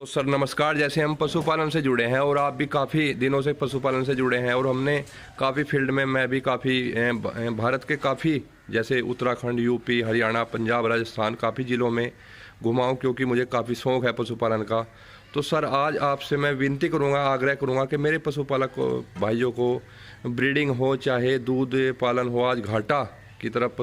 तो सर नमस्कार। जैसे हम पशुपालन से जुड़े हैं और आप भी काफ़ी दिनों से पशुपालन से जुड़े हैं और हमने काफ़ी फील्ड में, मैं भी काफ़ी भारत के काफ़ी जैसे उत्तराखंड, यूपी, हरियाणा, पंजाब, राजस्थान काफ़ी ज़िलों में घुमा हूँ क्योंकि मुझे काफ़ी शौक़ है पशुपालन का। तो सर आज आपसे मैं विनती करूँगा, आग्रह करूँगा कि मेरे पशुपालक भाइयों को ब्रीडिंग हो चाहे दूध पालन हो, आज घाटा की तरफ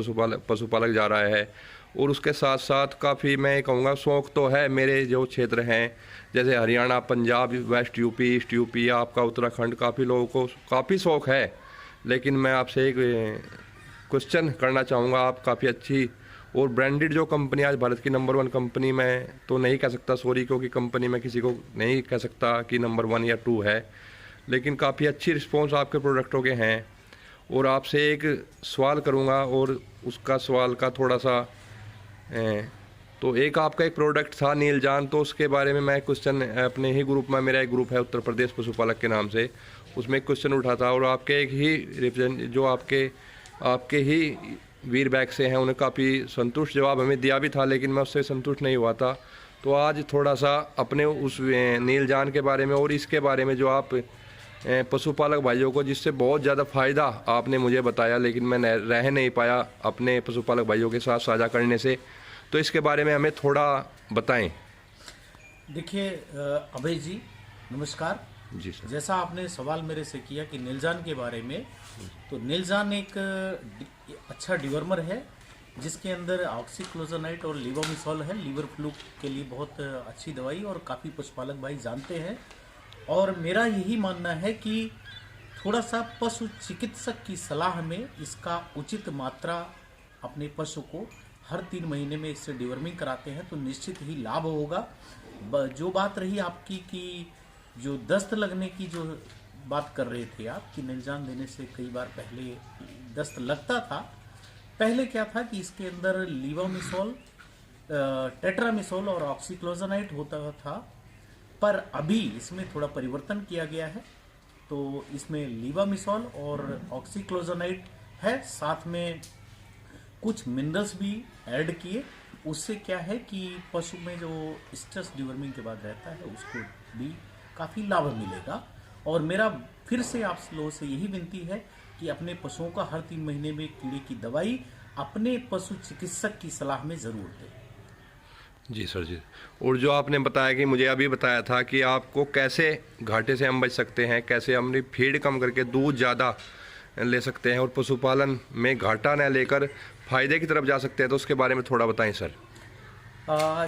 पशुपालक जा रहा है। और उसके साथ साथ काफ़ी मैं कहूँगा शौक़ तो है। मेरे जो क्षेत्र हैं जैसे Haryana, Punjab, west UP, east UP, आपका उत्तराखंड, काफ़ी लोगों को काफ़ी शौक़ है। लेकिन मैं आपसे एक क्वेश्चन करना चाहूँगा। आप काफ़ी अच्छी और ब्रांडेड जो कंपनी आज भारत की नंबर 1 कंपनी, मैं तो नहीं कह सकता सॉरी, क्योंकि कंपनी में किसी को नहीं कह सकता कि नंबर 1 या 2 है, लेकिन काफ़ी अच्छी रिस्पॉन्स आपके प्रोडक्टों के हैं। और आपसे एक सवाल करूँगा और उसका सवाल का थोड़ा सा तो एक आपका एक प्रोडक्ट था नीलजान, तो उसके बारे में मैं क्वेश्चन अपने ही ग्रुप में, मेरा एक ग्रुप है उत्तर प्रदेश पशुपालक के नाम से, उसमें एक क्वेश्चन उठा था और आपके एक ही रिप्रेजेंट जो आपके ही वीर बैग से हैं, उन्हें काफ़ी संतुष्ट जवाब हमें दिया भी था, लेकिन मैं उससे संतुष्ट नहीं हुआ था। तो आज थोड़ा सा अपने उस नीलजान के बारे में और इसके बारे में जो आप पशुपालक भाइयों को, जिससे बहुत ज़्यादा फ़ायदा आपने मुझे बताया, लेकिन मैं रह नहीं पाया अपने पशुपालक भाइयों के साथ साझा करने से, तो इसके बारे में हमें थोड़ा बताएं। देखिए अभय जी नमस्कार जी सर। जैसा आपने सवाल मेरे से किया कि नीलजान के बारे में, तो नीलजान एक अच्छा डिवर्मर है जिसके अंदर ऑक्सीक्लोजोनाइट और लिवोमिसॉल है। लीवर फ्लू के लिए बहुत अच्छी दवाई और काफ़ी पशुपालक भाई जानते हैं। और मेरा यही मानना है कि थोड़ा सा पशु चिकित्सक की सलाह में इसका उचित मात्रा अपने पशु को हर 3 महीने में इससे डिवर्मिंग कराते हैं तो निश्चित ही लाभ होगा। जो बात रही आपकी कि जो दस्त लगने की जो बात कर रहे थे आप कि नीलजान देने से कई बार पहले दस्त लगता था। पहले क्या था कि इसके अंदर लिवोमिसॉल, टेट्रामिसॉल और ऑक्सीक्लोजोनाइट होता था, पर अभी इसमें थोड़ा परिवर्तन किया गया है। तो इसमें लिवोमिसॉल और ऑक्सीक्लोजोनाइट है, साथ में कुछ मिनरल्स भी ऐड किए। उससे क्या है कि पशु में जो स्ट्रेस डिवर्मिंग के बाद रहता है उसको भी काफ़ी लाभ मिलेगा। और मेरा फिर से आप लोगों से यही विनती है कि अपने पशुओं का हर 3 महीने में कीड़े की दवाई अपने पशु चिकित्सक की सलाह में ज़रूर दें। जी सर जी। और जो आपने बताया कि मुझे अभी बताया था कि आपको कैसे घाटे से हम बच सकते हैं, कैसे अपनी फीड कम करके दूध ज़्यादा ले सकते हैं और पशुपालन में घाटा न लेकर फायदे की तरफ जा सकते हैं, तो उसके बारे में थोड़ा बताएं सर।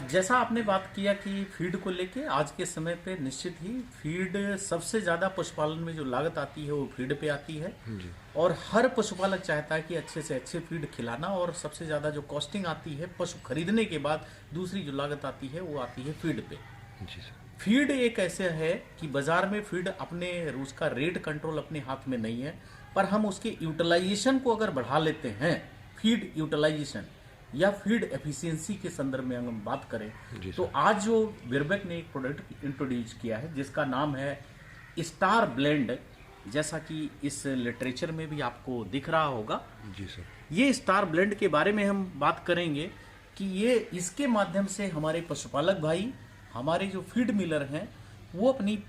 जैसा आपने बात किया कि फीड को लेके, आज के समय पे निश्चित ही फीड सबसे ज़्यादा पशुपालन में जो लागत आती है वो फीड पे आती है जी। और हर पशुपालक चाहता है कि अच्छे से अच्छे फीड खिलाना, और सबसे ज़्यादा जो कॉस्टिंग आती है पशु खरीदने के बाद, दूसरी जो लागत आती है वो आती है फीड पे जी सर। फीड एक ऐसे है कि बाजार में फीड अपने उसका रेट कंट्रोल अपने हाथ में नहीं है, पर हम उसके यूटिलाइजेशन को अगर बढ़ा लेते हैं, फीड यूटिलाइजेशन या फीड एफिशिएंसी के संदर्भ में हम बात करें, तो आज जो वीरबैक ने एक प्रोडक्ट इंट्रोड्यूस किया है जिसका नाम है स्टार ब्लेंड, जैसा कि इस लिटरेचर में भी आपको दिख रहा होगा जी सर। ये स्टार ब्लेंड के बारे में हम बात करेंगे कि ये इसके माध्यम से हमारे पशुपालक भाई, हमारे जो फीड मिलर हैं, वो अपनी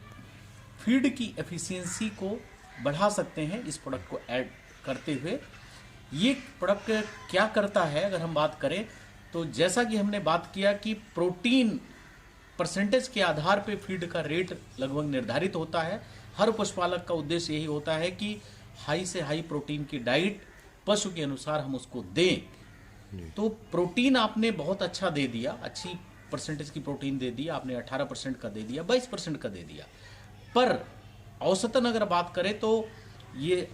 फीड की एफिशिएंसी को बढ़ा सकते हैं इस प्रोडक्ट को ऐड करते हुए। ये प्रोडक्ट क्या करता है अगर हम बात करें तो, जैसा कि हमने बात किया कि प्रोटीन परसेंटेज के आधार पे फीड का रेट लगभग निर्धारित होता है। हर पशुपालक का उद्देश्य यही होता है कि हाई से हाई प्रोटीन की डाइट पशु के अनुसार हम उसको दें। तो प्रोटीन आपने बहुत अच्छा दे दिया, अच्छी परसेंटेज की प्रोटीन दे दिया आपने, 18% का दे दिया, 22% का दे दिया, पर औसतन अगर बात करें तो ये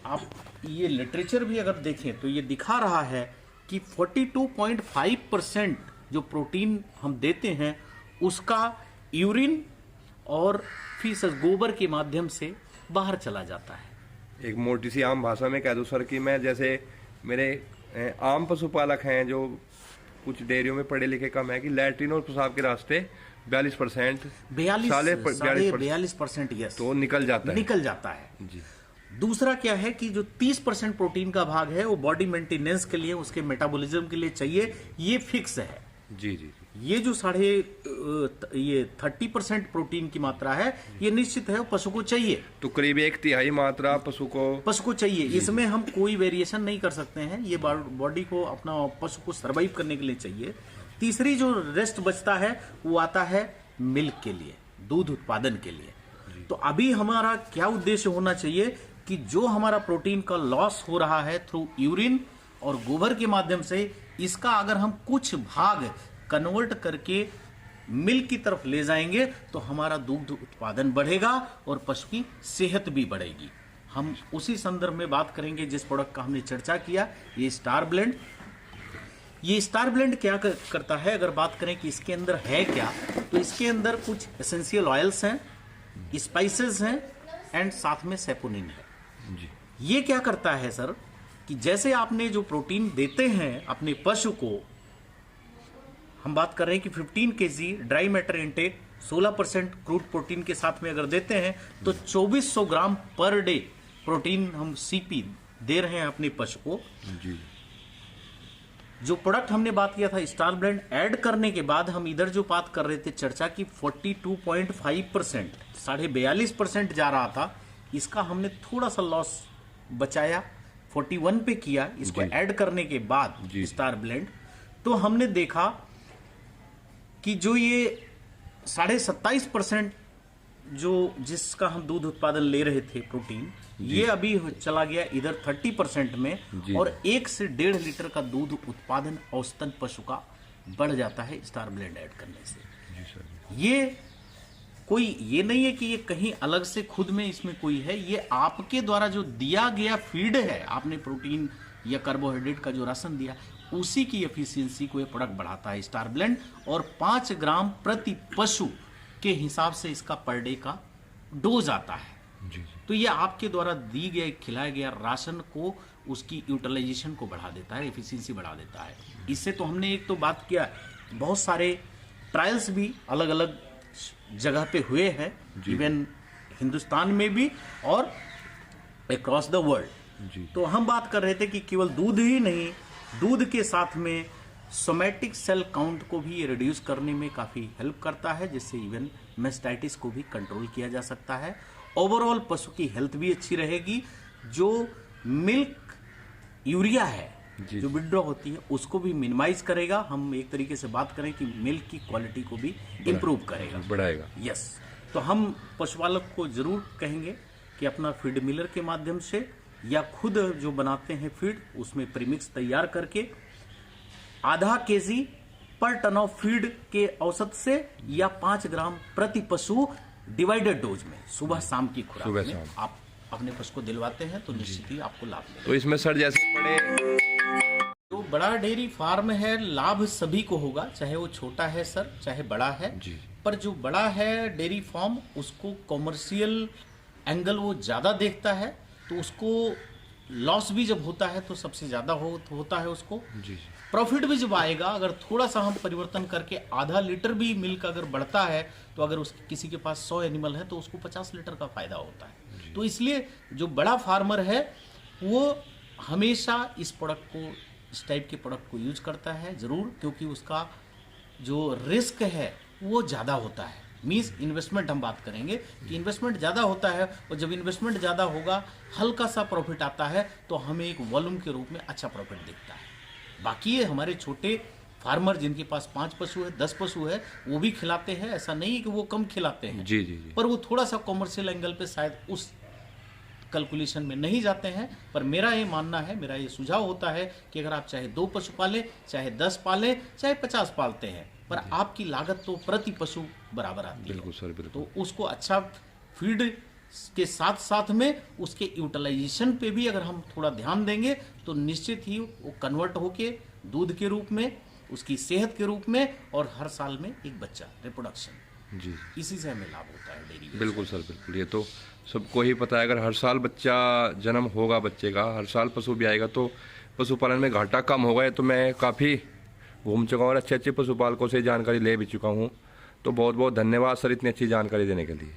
लिटरेचर भी अगर देखें तो ये दिखा रहा है कि 42.5% जो प्रोटीन हम देते हैं उसका यूरिन और फीसस गोबर के माध्यम से बाहर चला जाता है। एक मोटी सी आम भाषा में कह दूं सर कि मैं, जैसे मेरे आम पशुपालक हैं जो कुछ डेयरियों में पढ़े लिखे कम है, कि लैट्रिन और पेशाब के रास्ते 42% 42% यस तो निकल जाता है जी। दूसरा क्या है कि जो 30% प्रोटीन का भाग है वो बॉडी मेंटेनेंस के लिए, उसके मेटाबॉलिज्म के लिए चाहिए, ये फिक्स है जी जी जी। ये जो ये 30% प्रोटीन की मात्रा है, ये निश्चित है पशु को चाहिए। तो करीब 1/3 मात्रा पशु को चाहिए। इसमें हम कोई वेरिएशन नहीं कर सकते हैं। ये बॉडी को, अपना पशु को सरवाइव करने के लिए चाहिए। तीसरी जो रेस्ट बचता है वो आता है मिल्क के लिए, दूध उत्पादन के लिए। तो अभी हमारा क्या उद्देश्य होना चाहिए कि जो हमारा प्रोटीन का लॉस हो रहा है थ्रू यूरिन और गोबर के माध्यम से, इसका अगर हम कुछ भाग कन्वर्ट करके मिल्क की तरफ ले जाएंगे तो हमारा दूध उत्पादन बढ़ेगा और पशु की सेहत भी बढ़ेगी। हम उसी संदर्भ में बात करेंगे जिस प्रोडक्ट का हमने चर्चा किया, ये स्टार ब्लेंड। ये स्टार ब्लेंड क्या करता है, अगर बात करें कि इसके अंदर है क्या, तो इसके अंदर कुछ एसेंशियल ऑयल्स हैं, स्पाइसेस हैं एंड साथ में सेपोनिन है। जी। ये क्या करता है सर कि जैसे आपने जो प्रोटीन देते हैं अपने पशु को, हम बात कर रहे हैं कि 15 KG dry matter intake 16% crude protein के साथ में अगर देते हैं तो 2400 ग्राम पर डे प्रोटीन हम सीपी दे रहे हैं अपने पशु को। जी। जो प्रोडक्ट हमने बात किया था स्टार ब्लेंड ऐड करने के बाद, हम इधर जो बात कर रहे थे चर्चा की 42.5%, 42.5% जा रहा था, इसका हमने थोड़ा सा लॉस बचाया, 41 पे किया इसको ऐड करने के बाद स्टार ब्लेंड। तो हमने देखा कि जो ये 27.5% जो जिसका हम दूध उत्पादन ले रहे थे प्रोटीन, ये अभी चला गया इधर 30% में, और 1 से 1.5 लीटर का दूध उत्पादन औसतन पशु का बढ़ जाता है स्टार ब्लेंड ऐड करने से। ये कोई ये नहीं है कि ये कहीं अलग से खुद में इसमें कोई है, ये आपके द्वारा जो दिया गया फीड है, आपने प्रोटीन या कार्बोहाइड्रेट का जो राशन दिया, उसी की एफिशिएंसी को ये प्रोडक्ट बढ़ाता है स्टार ब्लेंड। और 5 ग्राम प्रति पशु के हिसाब से इसका पर डे का डोज आता है। तो ये आपके द्वारा दी गए, खिलाया गया राशन को, उसकी यूटिलाइजेशन को बढ़ा देता है, एफिशिएंसी बढ़ा देता है। इससे तो हमने एक तो बात किया, बहुत सारे ट्रायल्स भी अलग अलग जगह पे हुए हैं, इवन हिंदुस्तान में भी और अक्रॉस द वर्ल्ड। तो हम बात कर रहे थे कि केवल दूध ही नहीं, दूध के साथ में सोमैटिक सेल काउंट को भी ये रिड्यूस करने में काफी हेल्प करता है, जिससे इवन मेस्टाइटिस को भी कंट्रोल किया जा सकता है। ओवरऑल पशु की हेल्थ भी अच्छी रहेगी। जो मिल्क यूरिया है जो विड्रॉ होती है उसको भी मिनिमाइज करेगा। हम एक तरीके से बात करें कि मिल्क की क्वालिटी को भी इंप्रूव करेगा, बढ़ाएगा। यस। तो हम पशुपालक को जरूर कहेंगे कि अपना फीड मिलर के माध्यम से या खुद जो बनाते हैं फीड, उसमें प्रीमिक्स तैयार करके आधा केजी पर टन ऑफ फीड के औसत से या 5 ग्राम प्रति पशु डिवाइडेड डोज में सुबह शाम की खुराक में आप अपने पशु को दिलवाते हैं तो निश्चित ही आपको लाभ मिलेगा। तो इसमें सर जैसे जो बड़ा डेयरी फार्म है, लाभ सभी को होगा, चाहे वो छोटा है सर चाहे बड़ा है जी। पर जो बड़ा है डेयरी फार्म, उसको कॉमर्शियल एंगल वो ज्यादा देखता है, तो उसको लॉस भी जब होता है तो सबसे ज्यादा होता है उसको जी। प्रॉफिट भी जब आएगा, अगर थोड़ा सा हम परिवर्तन करके आधा लीटर भी मिल्क अगर बढ़ता है तो अगर किसी के पास 100 एनिमल है तो उसको 50 लीटर का फायदा होता है। तो इसलिए जो बड़ा फार्मर है वो हमेशा इस प्रोडक्ट को, इस टाइप के प्रोडक्ट को यूज करता है जरूर, क्योंकि उसका जो रिस्क है वो ज़्यादा होता है। मीन्स इन्वेस्टमेंट हम बात करेंगे कि इन्वेस्टमेंट ज़्यादा होता है, और जब इन्वेस्टमेंट ज़्यादा होगा हल्का सा प्रॉफिट आता है तो हमें एक वॉल्यूम के रूप में अच्छा प्रॉफिट दिखता है। बाकी ये हमारे छोटे फार्मर जिनके पास 5 पशु है, 10 पशु है, वो भी खिलाते हैं, ऐसा नहीं है कि वो कम खिलाते हैं जी जी जी। पर वो थोड़ा सा कॉमर्शियल एंगल पे शायद उस कैलकुलेशन में नहीं जाते हैं। पर मेरा ये मानना है, मेरा ये सुझाव होता है कि अगर आप चाहे 2 पशु पालें, चाहे 10 पालें, चाहे 50 पालते हैं, पर आपकी लागत तो प्रति पशु बराबर आती है। बिल्कुल सर, बिल्कुल। तो उसको अच्छा फीड के साथ साथ में उसके यूटिलाइजेशन पे भी अगर हम थोड़ा ध्यान देंगे तो निश्चित ही वो कन्वर्ट होके दूध के रूप में, उसकी सेहत के रूप में, और हर साल में एक बच्चा रिप्रोडक्शन, जी, इसी से हमें लाभ होता है डेयरी। बिल्कुल सर, बिल्कुल। ये तो सबको ही पता है, अगर हर साल बच्चा जन्म होगा बच्चे का, हर साल पशु भी आएगा तो पशुपालन में घाटा कम होगा। ये तो मैं काफ़ी घूम चुका हूँ और अच्छे अच्छे पशुपालकों से जानकारी ले भी चुका हूँ। तो बहुत बहुत धन्यवाद सर इतनी अच्छी जानकारी देने के लिए।